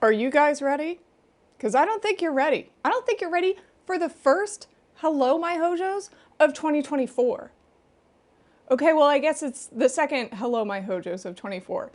Are you guys ready? Because I don't think you're ready. I don't think you're ready for the first Hello My Hojos of 2024. Okay, well I guess it's the second Hello My Hojos of 24.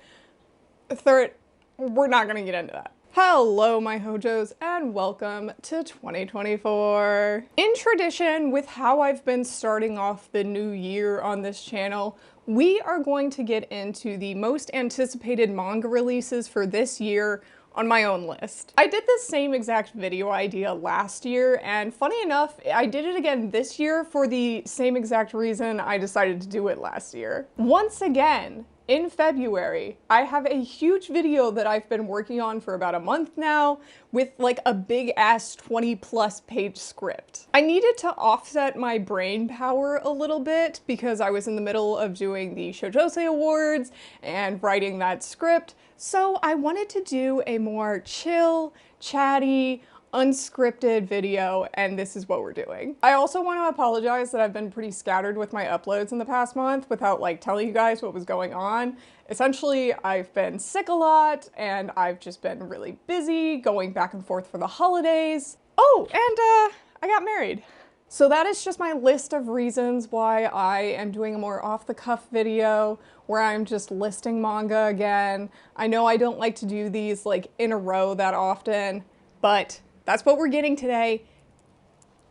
Third, we're not gonna get into that. Hello my Hojos and welcome to 2024. In tradition with how I've been starting off the new year on this channel, we are going to get into the most anticipated manga releases for this year on my own list. I did this same exact video idea last year, and funny enough, I did it again this year for the same exact reason I decided to do it last year. Once again, in February, I have a huge video that I've been working on for about a month now with like a big ass 20+ page script. I needed to offset my brain power a little bit because I was in the middle of doing the Shojose Awards and writing that script, so I wanted to do a more chill, chatty, unscripted video, and this is what we're doing. I also want to apologize that I've been pretty scattered with my uploads in the past month without like telling you guys what was going on. Essentially, I've been sick a lot and I've just been really busy going back and forth for the holidays. Oh, and I got married. So that is just my list of reasons why I am doing a more off-the-cuff video where I'm just listing manga again. I know I don't like to do these like in a row that often, but that's what we're getting today.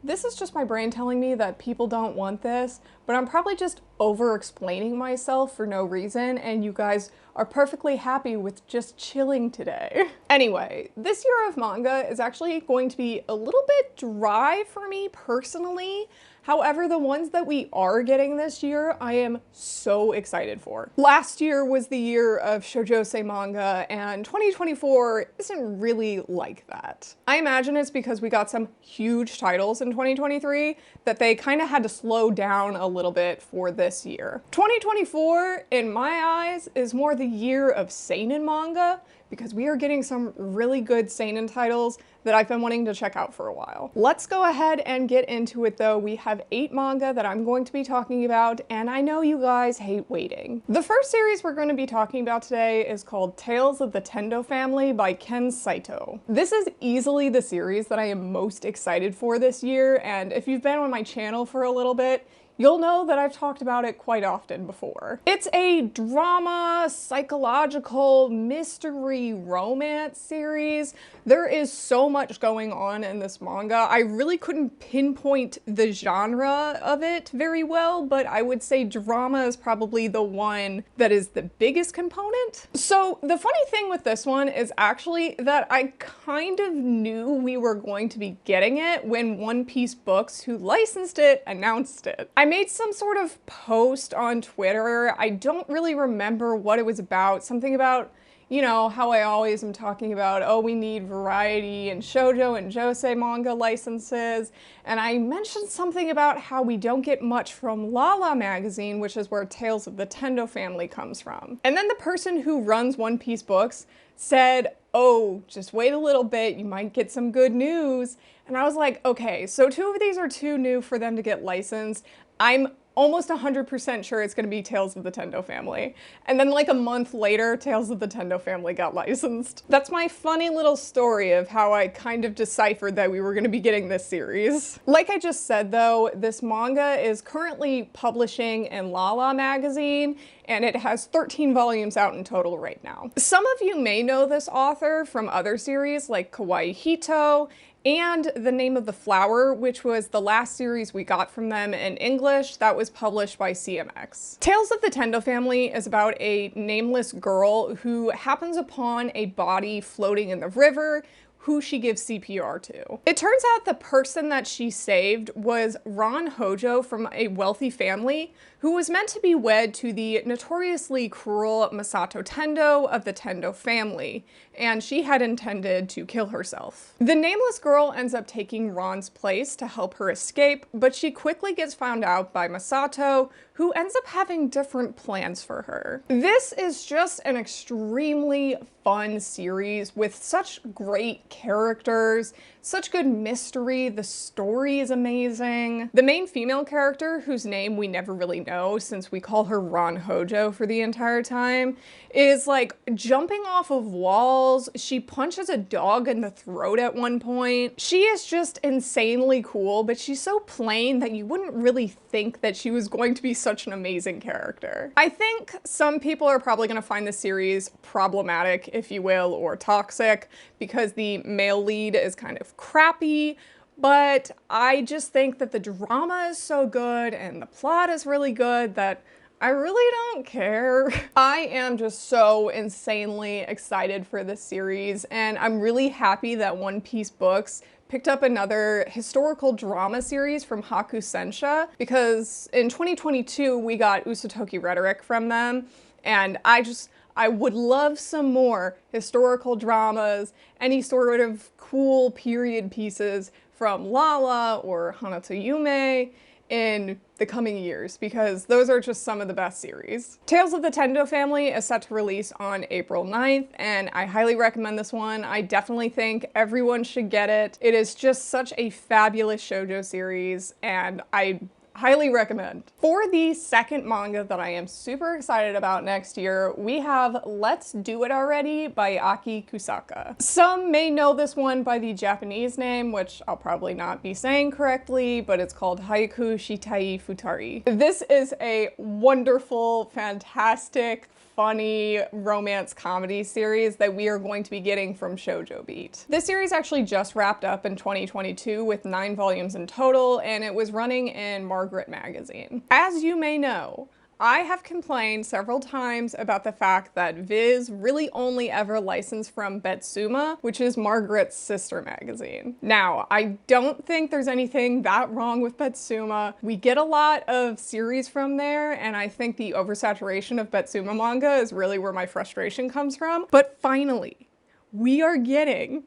This is just my brain telling me that people don't want this, but I'm probably just over-explaining myself for no reason, and you guys are perfectly happy with just chilling today. Anyway, this year of manga is actually going to be a little bit dry for me personally. However, the ones that we are getting this year, I am so excited for. Last year was the year of Shojose manga, and 2024 isn't really like that. I imagine it's because we got some huge titles in 2023 that they kind of had to slow down a little bit for this year. 2024, in my eyes, is more the year of seinen manga, because we are getting some really good seinen titles that I've been wanting to check out for a while. Let's go ahead and get into it though. We have 8 manga that I'm going to be talking about, and I know you guys hate waiting. The first series we're going to be talking about today is called Tales of the Tendo Family by Ken Saito. This is easily the series that I am most excited for this year, and if you've been on my channel for a little bit, you'll know that I've talked about it quite often before. It's a drama, psychological, mystery, romance series. There is so much going on in this manga. I really couldn't pinpoint the genre of it very well, but I would say drama is probably the one that is the biggest component. So the funny thing with this one is actually that I kind of knew we were going to be getting it when One Piece Books, who licensed it, announced it. I made some sort of post on Twitter. I don't really remember what it was about. Something about, you know, how I always am talking about, oh, we need variety and shoujo and josei manga licenses. And I mentioned something about how we don't get much from Lala magazine, which is where Tales of the Tendo Family comes from. And then the person who runs One Piece Books said, oh, just wait a little bit, you might get some good news. And I was like, okay, so 2 of these are too new for them to get licensed. I'm almost 100% sure it's going to be Tales of the Tendo Family. And then like a month later, Tales of the Tendo Family got licensed. That's my funny little story of how I kind of deciphered that we were going to be getting this series. Like I just said though, this manga is currently publishing in Lala magazine, and it has 13 volumes out in total right now. Some of you may know this author from other series like Kawaii Hito and The Name of the Flower, which was the last series we got from them in English that was published by CMX. Tales of the Tendo Family is about a nameless girl who happens upon a body floating in the river who she gives CPR to. It turns out the person that she saved was Ron Hojo from a wealthy family who was meant to be wed to the notoriously cruel Masato Tendo of the Tendo family, and she had intended to kill herself. The nameless girl ends up taking Ron's place to help her escape, but she quickly gets found out by Masato, who ends up having different plans for her. This is just an extremely fun series with such great characters, such good mystery, the story is amazing. The main female character, whose name we never really know since we call her Ron Hojo for the entire time, is like jumping off of walls, fireballs. She punches a dog in the throat at one point. She is just insanely cool, but she's so plain that you wouldn't really think that she was going to be such an amazing character. I think some people are probably going to find this series problematic, if you will, or toxic, because the male lead is kind of crappy. But I just think that the drama is so good and the plot is really good that I really don't care. I am just so insanely excited for this series, and I'm really happy that One Piece Books picked up another historical drama series from Hakusensha, because in 2022 we got Usatoki Rhetoric from them, and I would love some more historical dramas, any sort of cool period pieces from Lala or Hanato Yume in the coming years, because those are just some of the best series. Tales of the Tendo Family is set to release on April 9th, and I highly recommend this one. I definitely think everyone should get it. It is just such a fabulous shoujo series, and I highly recommend. For the second manga that I am super excited about next year, we have Let's Do It Already by Aki Kusaka. Some may know this one by the Japanese name, which I'll probably not be saying correctly, but it's called Haiku Shitai Futari. This is a wonderful, fantastic, funny romance comedy series that we are going to be getting from Shoujo Beat. This series actually just wrapped up in 2022 with 9 volumes in total, and it was running in Margaret magazine. As you may know, I have complained several times about the fact that Viz really only ever licensed from Betsuma, which is Margaret's sister magazine. Now, I don't think there's anything that wrong with Betsuma. We get a lot of series from there, and I think the oversaturation of Betsuma manga is really where my frustration comes from. But finally, we are getting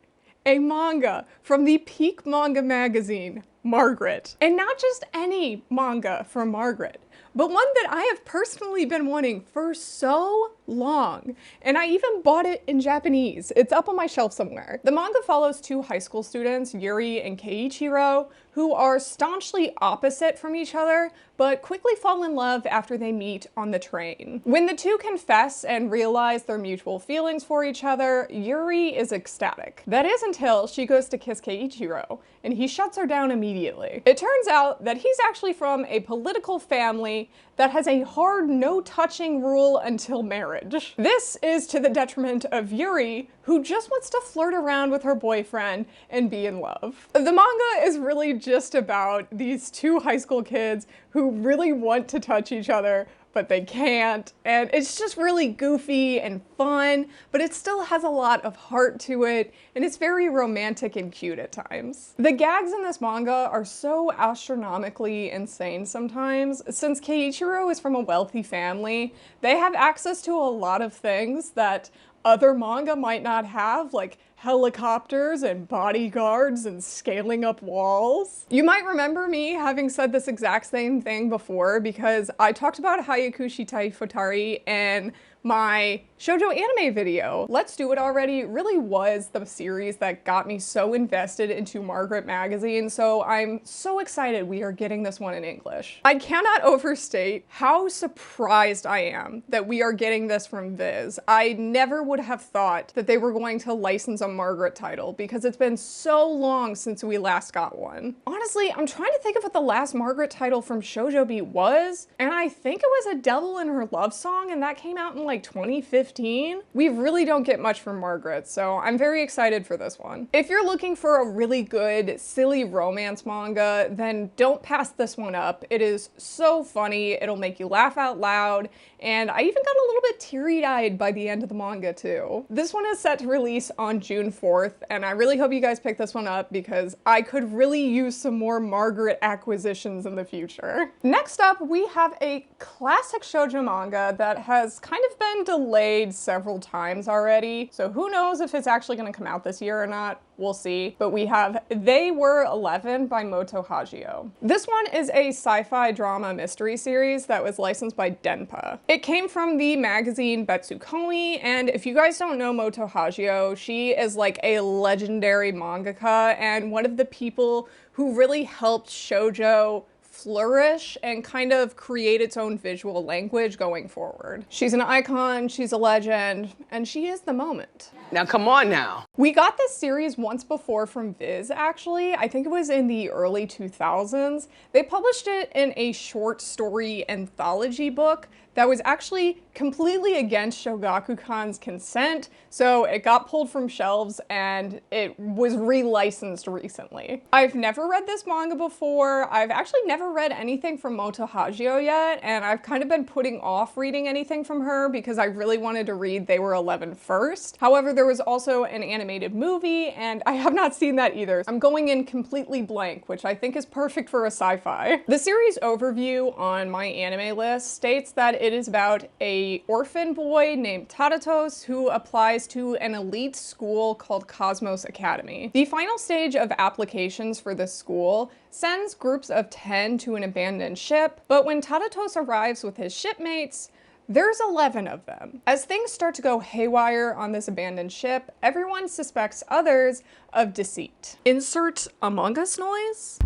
a manga from the peak manga magazine, Margaret. And not just any manga from Margaret, but one that I have personally been wanting for so long. And I even bought it in Japanese. It's up on my shelf somewhere. The manga follows 2 high school students, Yuri and Keiichiro, who are staunchly opposite from each other, but quickly fall in love after they meet on the train. When the two confess and realize their mutual feelings for each other, Yuri is ecstatic. That is until she goes to kiss Keiichiro, and he shuts her down immediately. It turns out that he's actually from a political family that has a hard no-touching rule until marriage. This is to the detriment of Yuri, who just wants to flirt around with her boyfriend and be in love. The manga is really just about these 2 high school kids who really want to touch each other, but they can't, and it's just really goofy and fun, but it still has a lot of heart to it, and it's very romantic and cute at times. The gags in this manga are so astronomically insane sometimes. Since Keiichiro is from a wealthy family, they have access to a lot of things that other manga might not have, like helicopters and bodyguards and scaling up walls. You might remember me having said this exact same thing before, because I talked about Haiku Shitai Futari in my shoujo anime video. Let's Do It Already really was the series that got me so invested into Margaret magazine, so I'm so excited we are getting this one in English. I cannot overstate how surprised I am that we are getting this from Viz. I never would have thought that they were going to license a Margaret title, because it's been so long since we last got one. Honestly, I'm trying to think of what the last Margaret title from Shoujo Beat was, and I think it was A Devil in Her Love Song, and that came out in like 2015. We really don't get much from Margaret, so I'm very excited for this one. If you're looking for a really good, silly romance manga, then don't pass this one up. It is so funny, it'll make you laugh out loud, and I even got a little bit teary-eyed by the end of the manga too. This one is set to release on June 4th, and I really hope you guys pick this one up, because I could really use some more Margaret acquisitions in the future. Next up, we have a classic shoujo manga that has kind of been delayed several times already, so who knows if it's actually going to come out this year or not. We'll see. But we have They Were 11 by Moto Hagio. This one is a sci-fi drama mystery series that was licensed by Denpa. It came from the magazine Betsukoi, and if you guys don't know Moto Hagio, she is like a legendary mangaka and one of the people who really helped shoujo flourish and kind of create its own visual language going forward. She's an icon, she's a legend, and she is the moment. Now come on now. We got this series once before from Viz, actually. I think it was in the early 2000s. They published it in a short story anthology book that was actually completely against Shogakukan's consent, so it got pulled from shelves and it was relicensed recently. I've never read this manga before. I've actually never read anything from Moto Hagio yet, and I've kind of been putting off reading anything from her because I really wanted to read They Were 11 first. However, there was also an animated movie, and I have not seen that either. I'm going in completely blank, which I think is perfect for a sci-fi. The series overview on my anime list states that it is about an orphan boy named Tadatos who applies to an elite school called Cosmos Academy. The final stage of applications for this school sends groups of 10 to an abandoned ship, but when Tadatos arrives with his shipmates, there's 11 of them. As things start to go haywire on this abandoned ship, everyone suspects others of deceit. Insert Among Us noise.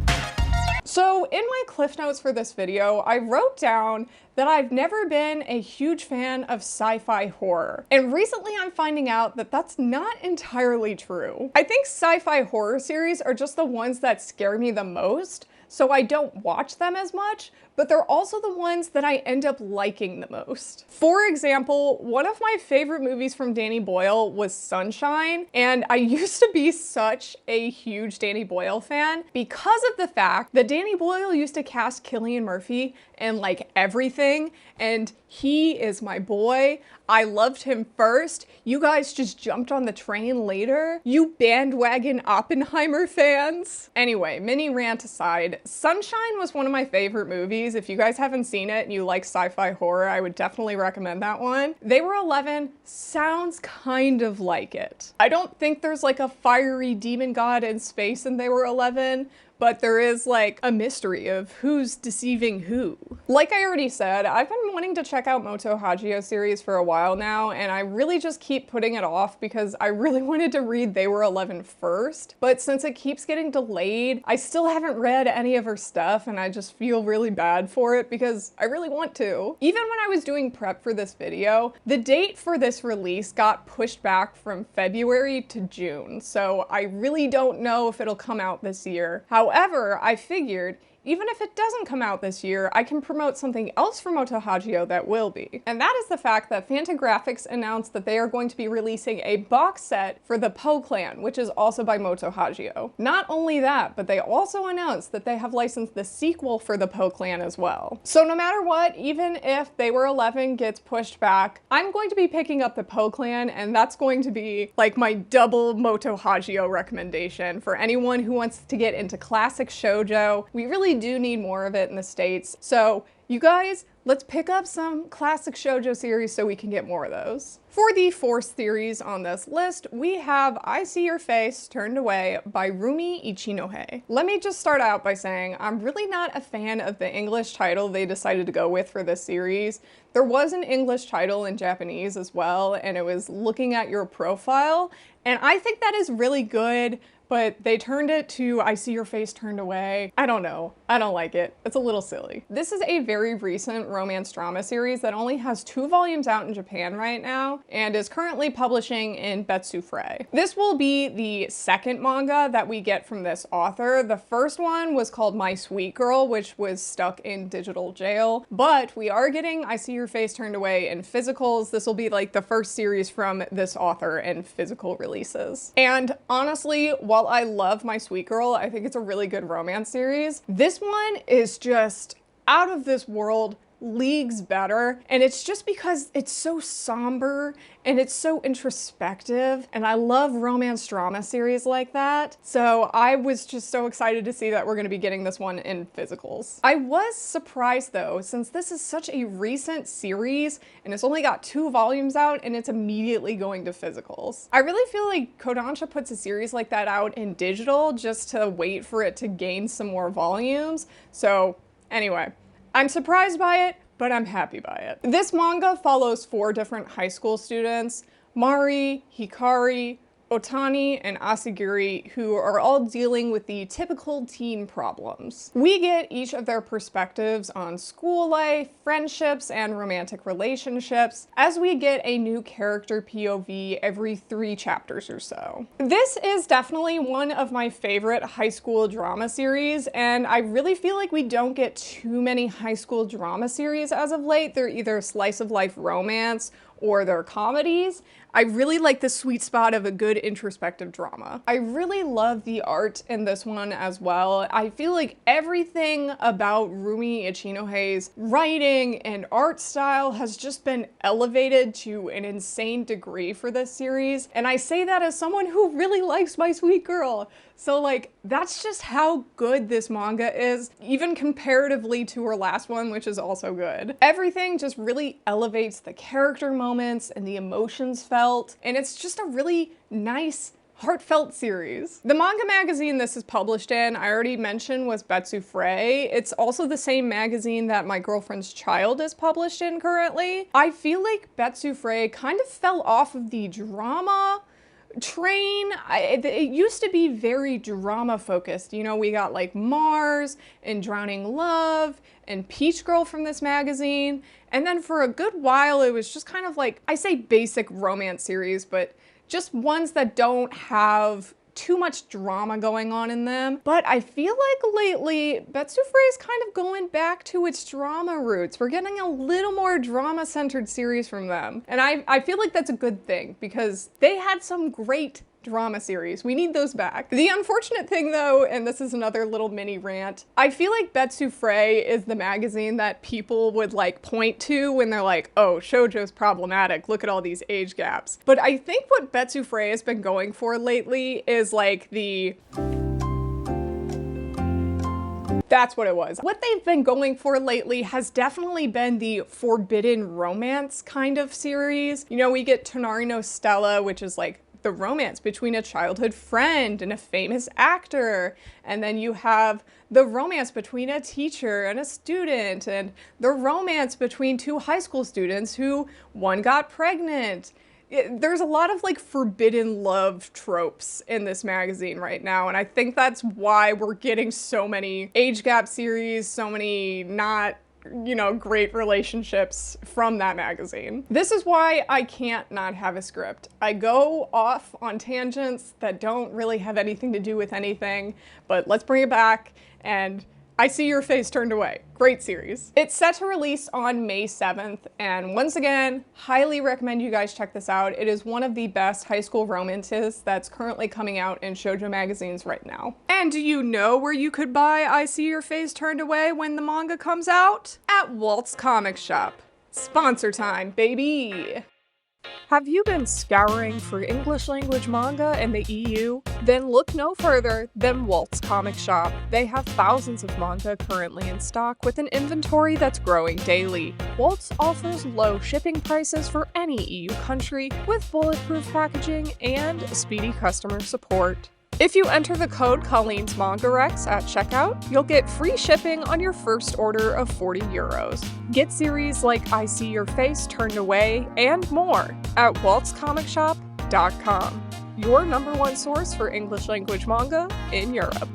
So in my cliff notes for this video, I wrote down that I've never been a huge fan of sci-fi horror. And recently I'm finding out that that's not entirely true. I think sci-fi horror series are just the ones that scare me the most, so I don't watch them as much, but they're also the ones that I end up liking the most. For example, one of my favorite movies from Danny Boyle was Sunshine, and I used to be such a huge Danny Boyle fan because of the fact that Danny Boyle used to cast Cillian Murphy in like everything, and he is my boy. I loved him first. You guys just jumped on the train later. You bandwagon Oppenheimer fans. Anyway, mini rant aside, Sunshine was one of my favorite movies. If you guys haven't seen it and you like sci-fi horror, I would definitely recommend that one. They Were 11 sounds kind of like it. I don't think there's like a fiery demon god in space in They Were 11, but there is like a mystery of who's deceiving who. Like I already said, I've been wanting to check out Moto Hagio series for a while now, and I really just keep putting it off because I really wanted to read They Were 11 first, but since it keeps getting delayed, I still haven't read any of her stuff, and I just feel really bad for it because I really want to. Even when I was doing prep for this video, the date for this release got pushed back from February to June, so I really don't know if it'll come out this year. However, I figured even if it doesn't come out this year, I can promote something else from Moto Hagio that will be. And that is the fact that Fantagraphics announced that they are going to be releasing a box set for the Po Clan, which is also by Moto Hagio. Not only that, but they also announced that they have licensed the sequel for the Po Clan as well. So no matter what, even if They Were 11 gets pushed back, I'm going to be picking up the Po Clan, and that's going to be like my double Moto Hagio recommendation for anyone who wants to get into classic shoujo. We really do need more of it in the States. So you guys, let's pick up some classic shoujo series so we can get more of those. For the fourth series on this list, we have I See Your Face Turned Away by Rumi Ichinohe. Let me just start out by saying I'm really not a fan of the English title they decided to go with for this series. There was an English title in Japanese as well, and it was Looking at Your Profile, and I think that is really good, but they turned it to I See Your Face Turned Away. I don't know. I don't like it. It's a little silly. This is a very recent romance drama series that only has 2 volumes out in Japan right now and is currently publishing in Betsu Frey. This will be the second manga that we get from this author. The first one was called My Sweet Girl, which was stuck in digital jail, but we are getting I See Your Face Turned Away in physicals. This will be like the first series from this author in physical releases. And honestly, while I love My Sweet Girl, I think it's a really good romance series, this one is just out of this world, leagues better, and it's just because it's so somber and it's so introspective, and I love romance drama series like that, so I was just so excited to see that we're going to be getting this one in physicals. I was surprised though, since this is such a recent series and it's only got 2 volumes out and it's immediately going to physicals. I really feel like Kodansha puts a series like that out in digital just to wait for it to gain some more volumes, so anyway. I'm surprised by it, but I'm happy by it. This manga follows 4 different high school students: Mari, Hikari, Otani, and Asagiri, who are all dealing with the typical teen problems. We get each of their perspectives on school life, friendships, and romantic relationships, as we get a new character POV every 3 chapters or so. This is definitely one of my favorite high school drama series, and I really feel like we don't get too many high school drama series as of late. They're either slice of life romance or they're comedies. I really like the sweet spot of a good introspective drama. I really love the art in this one as well. I feel like everything about Rumi Ichinohe's writing and art style has just been elevated to an insane degree for this series. And I say that as someone who really likes My Sweet Girl. So like, that's just how good this manga is, even comparatively to her last one, which is also good. Everything just really elevates the character moments and the emotions felt, and it's just a really nice, heartfelt series. The manga magazine this is published in, I already mentioned, was Betsu Frey. It's also the same magazine that My Girlfriend's Child is published in currently. I feel like Betsu Frey kind of fell off of the drama train. It used to be very drama focused. You know, we got like Mars and Drowning Love and Peach Girl from this magazine. And then for a good while, it was just kind of like, I say basic romance series, but just ones that don't have too much drama going on in them. But I feel like lately, Betsu Frey is kind of going back to its drama roots. We're getting a little more drama-centered series from them. And I feel like that's a good thing, because they had some great drama series. We need those back. The unfortunate thing though, and this is another little mini rant, I feel like Betsu Frey is the magazine that people would like point to when they're like, oh, shoujo's problematic, look at all these age gaps. But I think what Betsu Frey has been going for lately is like that's what it was. What they've been going for lately has definitely been the forbidden romance kind of series. You know, we get Tonari no Stella, which is like the romance between a childhood friend and a famous actor. And then you have the romance between a teacher and a student, and the romance between 2 high school students who one got pregnant. There's a lot of like forbidden love tropes in this magazine right now, and I think that's why we're getting so many age gap series, so many not, you know, great relationships from that magazine. This is why I can't not have a script. I go off on tangents that don't really have anything to do with anything, but let's bring it back. And I See Your Face Turned Away. Great series. It's set to release on May 7th, and once again, highly recommend you guys check this out. It is one of the best high school romances that's currently coming out in shoujo magazines right now. And do you know where you could buy I See Your Face Turned Away when the manga comes out? At Walt's Comic Shop. Sponsor time, baby! Have you been scouring for English language manga in the EU? Then look no further than Walt's Comic Shop. They have thousands of manga currently in stock with an inventory that's growing daily. Walt's offers low shipping prices for any EU country with bulletproof packaging and speedy customer support. If you enter the code Colleen's Manga Rex at checkout, you'll get free shipping on your first order of 40 euros. Get series like I See Your Face Turned Away and more at waltzcomicshop.com, your #1 source for English language manga in Europe.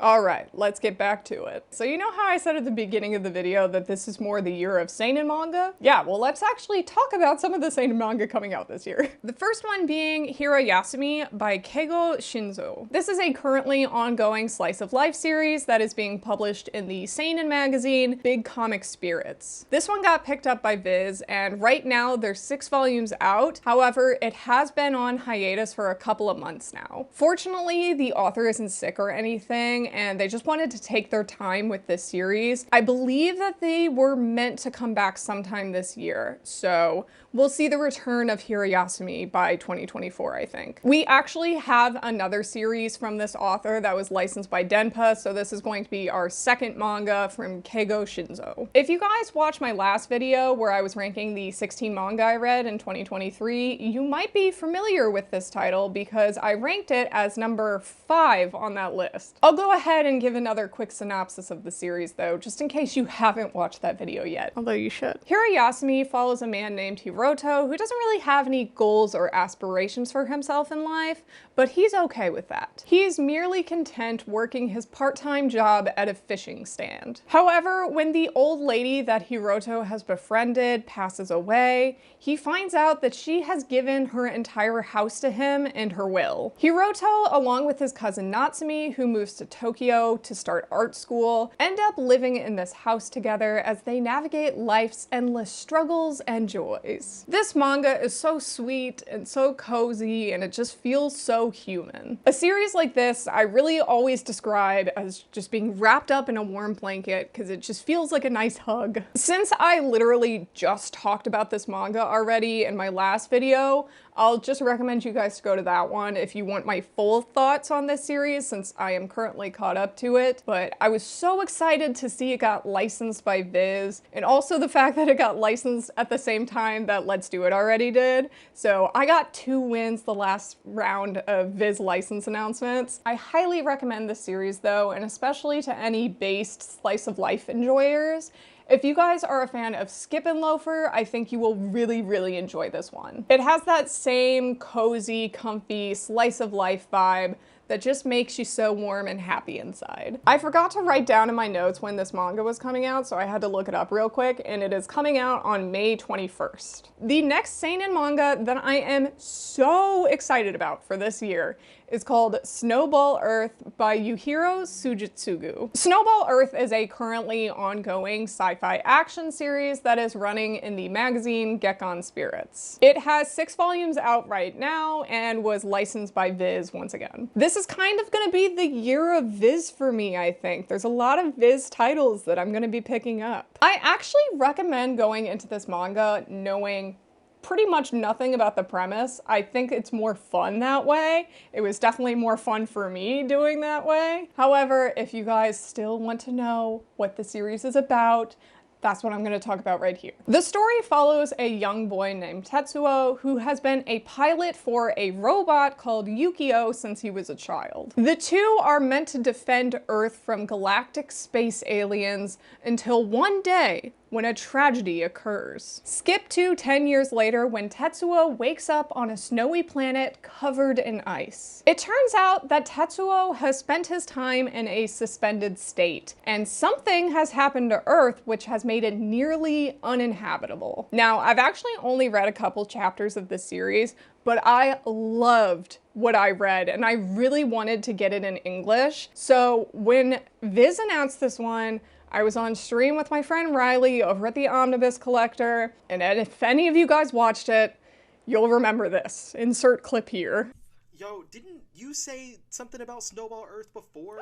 All right, let's get back to it. So you know how I said at the beginning of the video that this is more the year of seinen manga? Yeah, well, let's actually talk about some of the seinen manga coming out this year. The first one being Hirayasumi by Keigo Shinzo. This is a currently ongoing slice of life series that is being published in the seinen magazine Big Comic Spirits. This one got picked up by Viz, and right now there's 6 volumes out. However, it has been on hiatus for a couple of months now. Fortunately, the author isn't sick or anything, and they just wanted to take their time with this series. I believe that they were meant to come back sometime this year, so we'll see the return of Hirayasumi by 2024, I think. We actually have another series from this author that was licensed by Denpa, so this is going to be our second manga from Keigo Shinzo. If you guys watched my last video where I was ranking the 16 manga I read in 2023, you might be familiar with this title because I ranked it as number 5 on that list. I'll go ahead and give another quick synopsis of the series though, just in case you haven't watched that video yet, although you should. Hirayasumi follows a man named Hiroto who doesn't really have any goals or aspirations for himself in life, but he's okay with that. He's merely content working his part-time job at a fishing stand. However, when the old lady that Hiroto has befriended passes away, he finds out that she has given her entire house to him in her will. Hiroto, along with his cousin Natsumi, who moves to Tokyo to start art school, end up living in this house together as they navigate life's endless struggles and joys. This manga is so sweet and so cozy, and it just feels so human. A series like this I really always describe as just being wrapped up in a warm blanket because it just feels like a nice hug. Since I literally just talked about this manga already in my last video, I'll just recommend you guys to go to that one if you want my full thoughts on this series, since I am currently caught up to it. But I was so excited to see it got licensed by Viz, and also the fact that it got licensed at the same time that Let's Do It already did. So I got 2 wins the last round of Viz license announcements. I highly recommend this series though, and especially to any based slice of life enjoyers. If you guys are a fan of Skip and Loafer, I think you will really enjoy this one. It has that same cozy, comfy, slice of life vibe that just makes you so warm and happy inside. I forgot to write down in my notes when this manga was coming out, so I had to look it up real quick, and it is coming out on May 21st. The next seinen manga that I am so excited about for this year is called Snowball Earth by Yuhiro Sujitsugu. Snowball Earth is a currently ongoing sci-fi action series that is running in the magazine Gekkan Spirits. It has 6 volumes out right now and was licensed by Viz once again. This is kind of gonna be the year of Viz for me, I think. There's a lot of Viz titles that I'm gonna be picking up. I actually recommend going into this manga knowing pretty much nothing about the premise. I think it's more fun that way. It was definitely more fun for me doing that way. However, if you guys still want to know what the series is about, that's what I'm going to talk about right here. The story follows a young boy named Tetsuo who has been a pilot for a robot called Yukio since he was a child. The two are meant to defend Earth from galactic space aliens until one day when a tragedy occurs. Skip to 10 years later when Tetsuo wakes up on a snowy planet covered in ice. It turns out that Tetsuo has spent his time in a suspended state, and something has happened to Earth which has made it nearly uninhabitable. Now, I've actually only read a couple chapters of this series, but I loved what I read and I really wanted to get it in English. So when Viz announced this one, I was on stream with my friend Riley over at the Omnibus Collector, and if any of you guys watched it, you'll remember this. Insert clip here. Yo, didn't you say something about Snowball Earth before?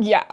Yeah.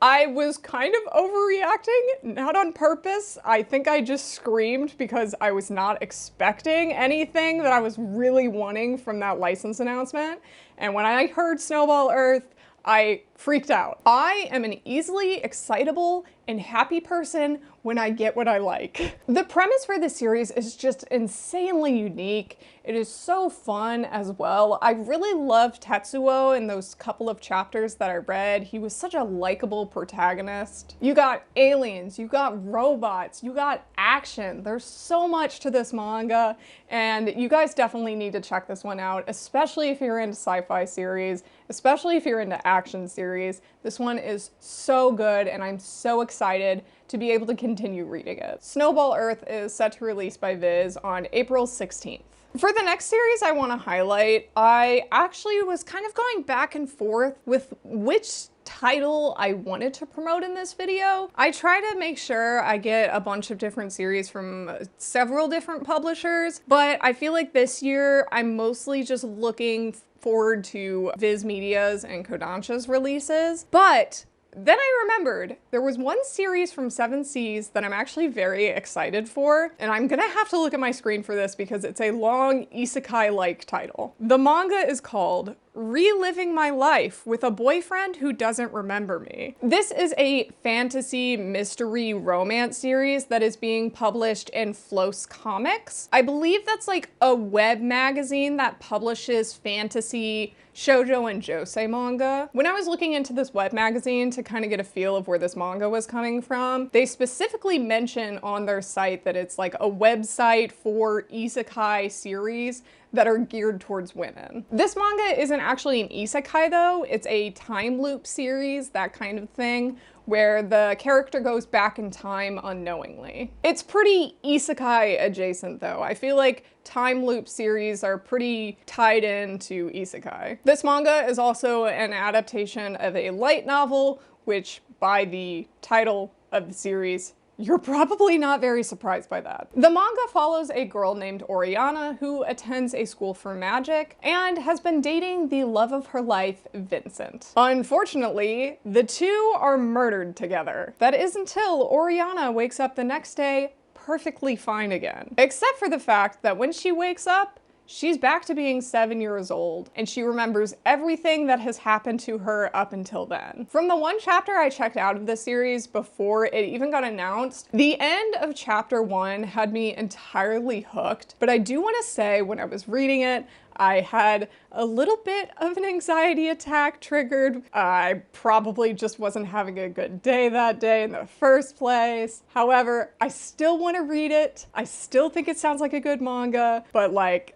I was kind of overreacting, not on purpose. I think I just screamed because I was not expecting anything that I was really wanting from that license announcement. And when I heard Snowball Earth, I freaked out. I am an easily excitable and happy person when I get what I like. The premise for this series is just insanely unique. It is so fun as well. I really loved Tetsuo in those couple of chapters that I read. He was such a likable protagonist. You got aliens, you got robots, you got action. There's so much to this manga, and you guys definitely need to check this one out, especially if you're into sci-fi series, especially if you're into action series. This one is so good, and I'm so excited to be able to continue reading it. Snowball Earth is set to release by Viz on April 16th. For the next series I want to highlight, I actually was kind of going back and forth with which title I wanted to promote in this video. I try to make sure I get a bunch of different series from several different publishers, but I feel like this year I'm mostly just looking forward to Viz Media's and Kodansha's releases. But then I remembered there was one series from 7 Seas that I'm actually very excited for, and I'm gonna have to look at my screen for this because it's a long isekai-like title. The manga is called reliving my life with a boyfriend who doesn't remember me. This is a fantasy mystery romance series that is being published in Floss Comics. I believe that's like a web magazine that publishes fantasy, shoujo, and josei manga. When I was looking into this web magazine to kind of get a feel of where this manga was coming from, they specifically mention on their site that it's like a website for isekai series that are geared towards women. This manga isn't actually an isekai though, it's a time loop series, that kind of thing, where the character goes back in time unknowingly. It's pretty isekai adjacent though. I feel like time loop series are pretty tied into isekai. This manga is also an adaptation of a light novel, which by the title of the series, you're probably not very surprised by that. The manga follows a girl named Oriana who attends a school for magic and has been dating the love of her life, Vincent. Unfortunately, the two are murdered together. That is until Oriana wakes up the next day perfectly fine again. Except for the fact that when she wakes up, she's back to being 7 years old, and she remembers everything that has happened to her up until then. From the one chapter I checked out of the series before it even got announced, the end of chapter 1 had me entirely hooked, but I do want to say when I was reading it, I had a little bit of an anxiety attack triggered. I probably just wasn't having a good day that day in the first place. However, I still want to read it. I still think it sounds like a good manga, but like,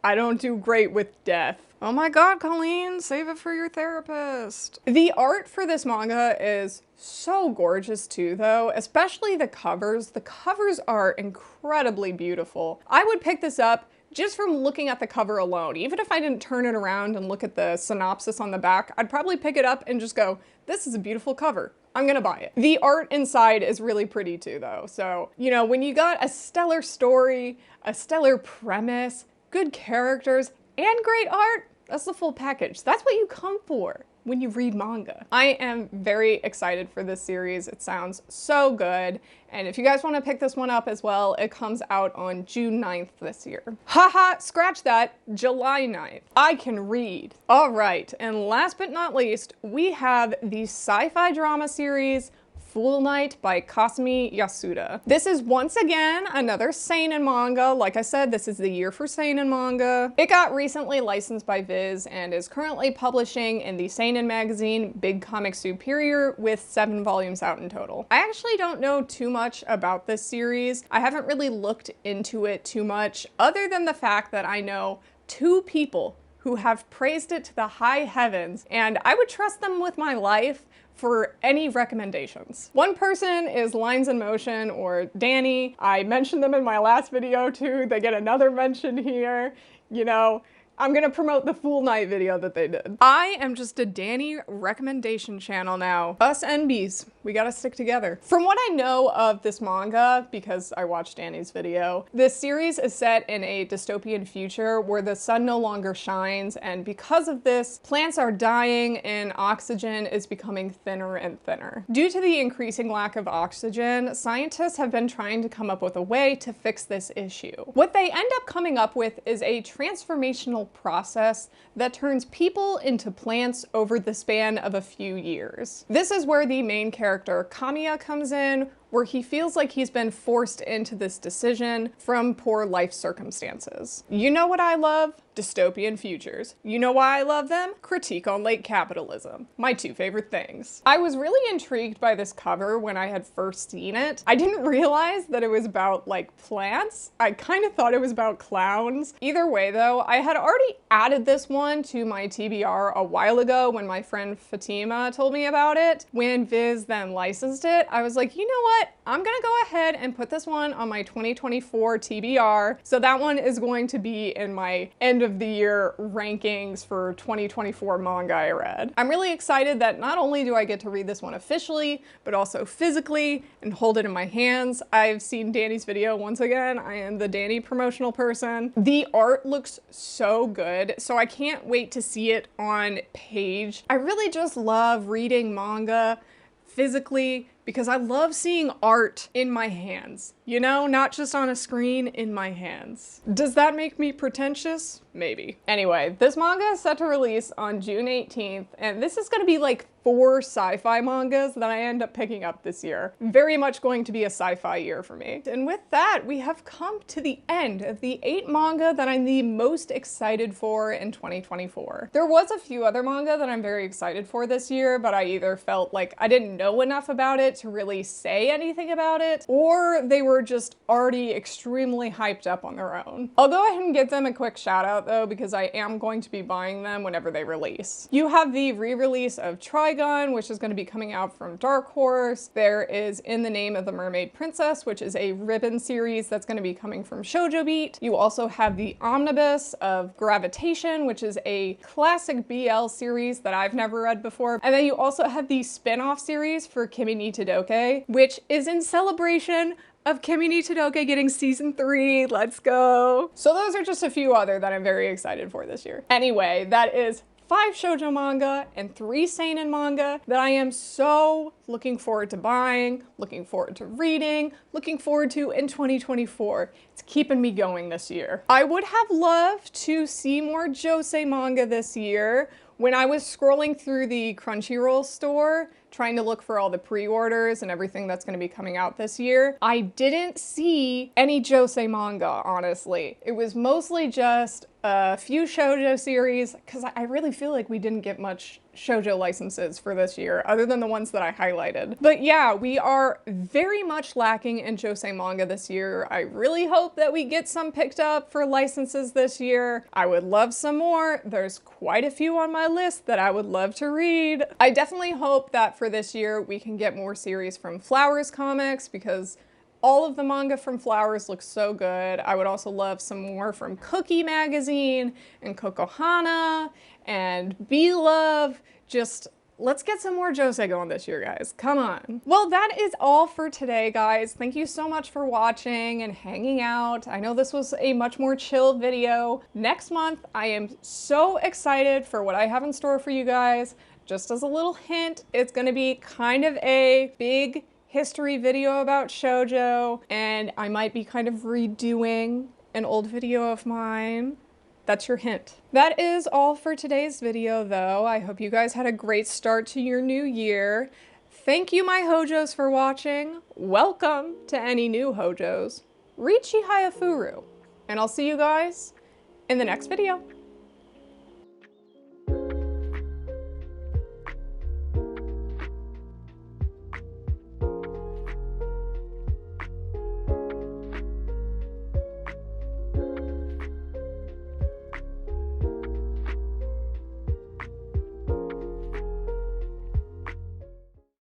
I don't do great with death. Oh my god, Colleen, save it for your therapist. The art for this manga is so gorgeous too, though, especially the covers. The covers are incredibly beautiful. I would pick this up just from looking at the cover alone. Even if I didn't turn it around and look at the synopsis on the back, I'd probably pick it up and just go, this is a beautiful cover. I'm gonna buy it. The art inside is really pretty too, though. So, you know, when you got a stellar story, a stellar premise, good characters, and great art, that's the full package. That's what you come for when you read manga. I am very excited for this series. It sounds so good. And if you guys want to pick this one up as well, it comes out on June 9th this year. Haha, scratch that, July 9th. I can read. All right, and last but not least, we have the sci-fi drama series Fool Night by Kasumi Yasuda. This is once again another seinen manga. Like I said, this is the year for seinen manga. It got recently licensed by Viz and is currently publishing in the seinen magazine Big Comic Superior with 7 volumes out in total. I actually don't know too much about this series. I haven't really looked into it too much, other than the fact that I know 2 people who have praised it to the high heavens, and I would trust them with my life for any recommendations. One person is Lines in Motion, or Dani. I mentioned them in my last video too. They get another mention here. You know, I'm gonna promote the Fool Night video that they did. I am just a Dani recommendation channel now. Us NBs, we gotta stick together. From what I know of this manga, because I watched Dani's video, this series is set in a dystopian future where the sun no longer shines, and because of this, plants are dying and oxygen is becoming thinner and thinner. Due to the increasing lack of oxygen, scientists have been trying to come up with a way to fix this issue. What they end up coming up with is a transformational process that turns people into plants over the span of a few years. This is where the main character Kamiya comes in, where he feels like he's been forced into this decision from poor life circumstances. You know what I love? Dystopian futures. You know why I love them? Critique on late capitalism. My 2 favorite things. I was really intrigued by this cover when I had first seen it. I didn't realize that it was about like plants. I kind of thought it was about clowns. Either way though, I had already added this one to my TBR a while ago when my friend Fatima told me about it. When Viz then licensed it, I was like, you know what? I'm gonna go ahead and put this one on my 2024 TBR. So that one is going to be in my end of the year rankings for 2024 manga I read. I'm really excited that not only do I get to read this one officially, but also physically and hold it in my hands. I've seen Dani's video once again. I am the Dani promotional person. The art looks so good, so I can't wait to see it on page. I really just love reading manga physically because I love seeing art in my hands. You know, not just on a screen, in my hands. Does that make me pretentious? Maybe. Anyway, this manga is set to release on June 18th, and this is gonna be like 4 sci-fi mangas that I end up picking up this year. Very much going to be a sci-fi year for me. And with that, we have come to the end of the 8 manga that I'm the most excited for in 2024. There was a few other manga that I'm very excited for this year, but I either felt like I didn't know enough about it to really say anything about it, or they were just already extremely hyped up on their own. I'll go ahead and give them a quick shout out though, because I am going to be buying them whenever they release. You have the re-release of Trigun, which is going to be coming out from Dark Horse. There is In the Name of the Mermaid Princess, which is a ribbon series that's going to be coming from Shoujo Beat. You also have the omnibus of Gravitation, which is a classic BL series that I've never read before. And then you also have the spin-off series for Kimi ni Todoke, which is in celebration of Kimi ni Todoke getting season 3. Let's go. So those are just a few other that I'm very excited for this year. Anyway, that is 5 shoujo manga and 3 seinen manga that I am so looking forward to buying, looking forward to reading, looking forward to in 2024. It's keeping me going this year. I would have loved to see more josei manga this year. When I was scrolling through the Crunchyroll store, trying to look for all the pre-orders and everything that's going to be coming out this year, I didn't see any josei manga, honestly. It was mostly just a few shoujo series, because I really feel like we didn't get much shoujo licenses for this year, other than the ones that I highlighted. But yeah, we are very much lacking in josei manga this year. I really hope that we get some picked up for licenses this year. I would love some more. There's quite a few on my list that I would love to read. I definitely hope that for this year we can get more series from Flowers Comics, because all of the manga from Flowers looks so good. I would also love some more from Cookie Magazine and Kokohana and Be-Love. Just let's get some more josei going this year, guys. Come on. Well, that is all for today, guys. Thank you so much for watching and hanging out. I know this was a much more chill video. Next month, I am so excited for what I have in store for you guys. Just as a little hint, it's gonna be kind of a big history video about shoujo, and I might be kind of redoing an old video of mine. That's your hint. That is all for today's video, though. I hope you guys had a great start to your new year. Thank you, my hojos, for watching. Welcome to any new hojos. Richi Hayafuru. And I'll see you guys in the next video.